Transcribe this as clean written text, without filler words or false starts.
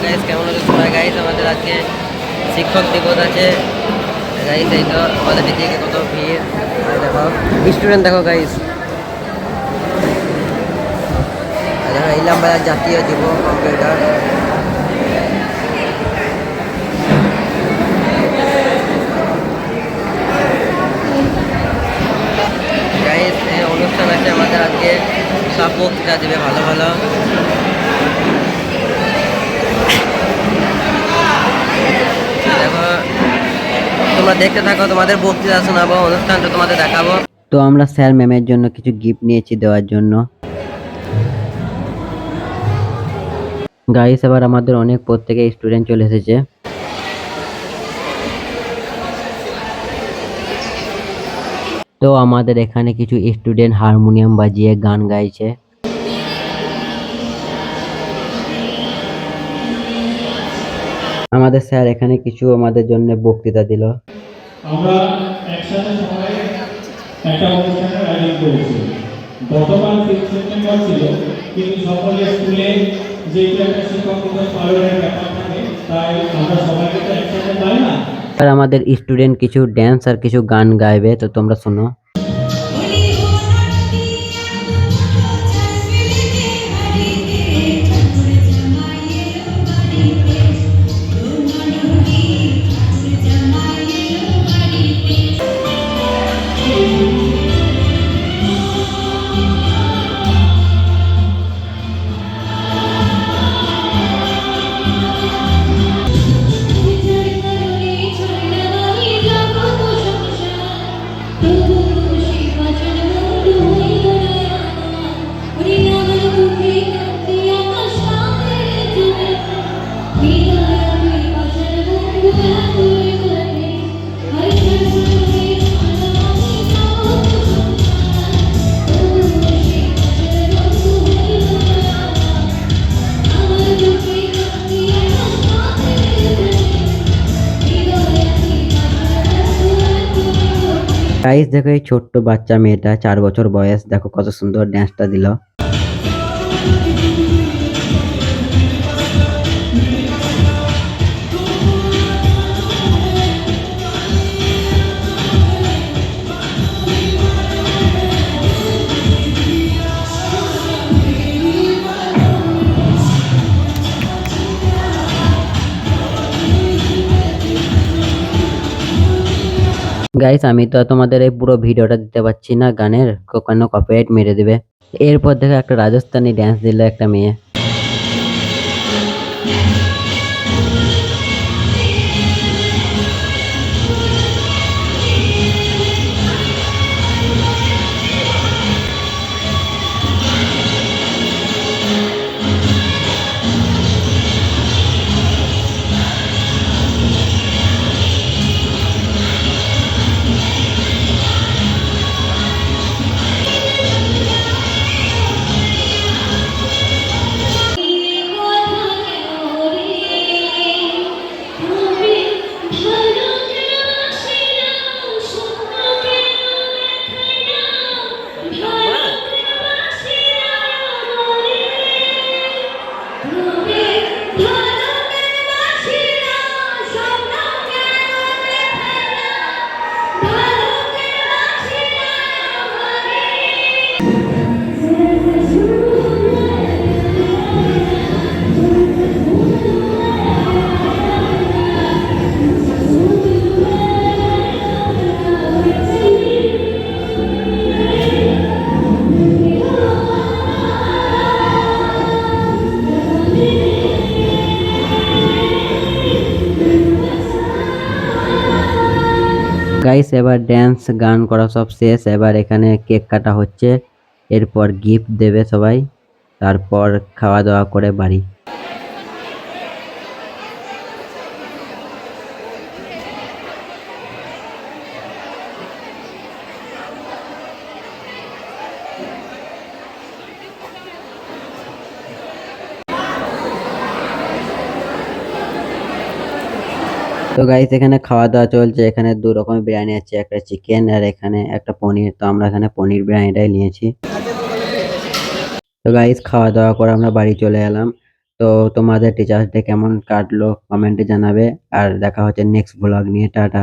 Guys, কেমন আছো সবাই? গাইস আমাদের আজকে শিক্ষক দিবস আছে গাইস। এই তো আমাদের দিকে কত ভিড়, আর দেখো স্টুডেন্ট, দেখো গাইস। দেখো ইলামবাজার জাতীয় যুব কম্পিউটার। গাইস এই অনুষ্ঠান আছে আমাদের আজকে, সব বক্তৃতা দেবে ভালো ভালো। দেখো তোমরা দেখতে থাকো, তোমাদের বক্তৃতা শোনাবো, অনুষ্ঠানটা তোমাদের দেখাবো। তো আমরা স্যার ম্যামের জন্য কিছু গিফট নিয়েছি দেওয়ার জন্য। গাইস এবার আমাদের অনেক প্রত্যেকে স্টুডেন্ট চলে এসেছে। তো আমাদের এখানে কিছু স্টুডেন্ট হারমোনিয়াম বাজিয়ে গান গাইছে। আমাদের স্যার এখানে কিছু আমাদের জন্য বক্তৃতা দিল। আমরা একসাথে সবাই একটা অনুষ্ঠানের আয়োজন করেছি। গতকাল 6 সেপ্টেম্বর ছিল, কিন্তু সকলে স্কুলে যেহেতু একটা শিক্ষক দিবস পালনের ব্যাপার থাকে, তাই আমরা সবাইকে তো একসাথে পাই না। আর আমাদের স্টুডেন্ট কিছু ড্যান্স আর কিছু গান গাইবে, তো তোমরা শোনো। গাইস দেখো এই ছোট্ট বাচ্চা মেয়েটা, 4 বছর বয়স, দেখো কত সুন্দর ড্যান্সটা দিল। গাইস আমি তো তোমাদের এই পুরো ভিডিওটা দিতে পারছি না, গানের কোনো কপিরাইট মেরে দেবে। এরপর দেখো একটা রাজস্থানি ড্যান্স দিল একটা মেয়ে। গাইস এবার ড্যান্স গান করা সব শেষ, এবার এখানে কেক কাটা হচ্ছে, এরপর গিফট দেবে সবাই, তারপর খাওয়া দাওয়া করে বাড়ি। তো গাইস এখানে খাওয়া দাওয়া চলছে, এখানে 2 রকমের বিরিয়ানি আছে, একটা চিকেন আর এখানে একটা পনির। তো আমরা এখানে পনির বিরিয়ানিটাই নিয়েছি। তো গাইস খাওয়া দাওয়া করে আমরা বাড়ি চলে এলাম। তো তোমাদের টিচার্স ডে কেমন কাটলো কমেন্টে জানাবে। আর দেখা হচ্ছে নেক্সট ব্লগ নিয়ে। টাটা।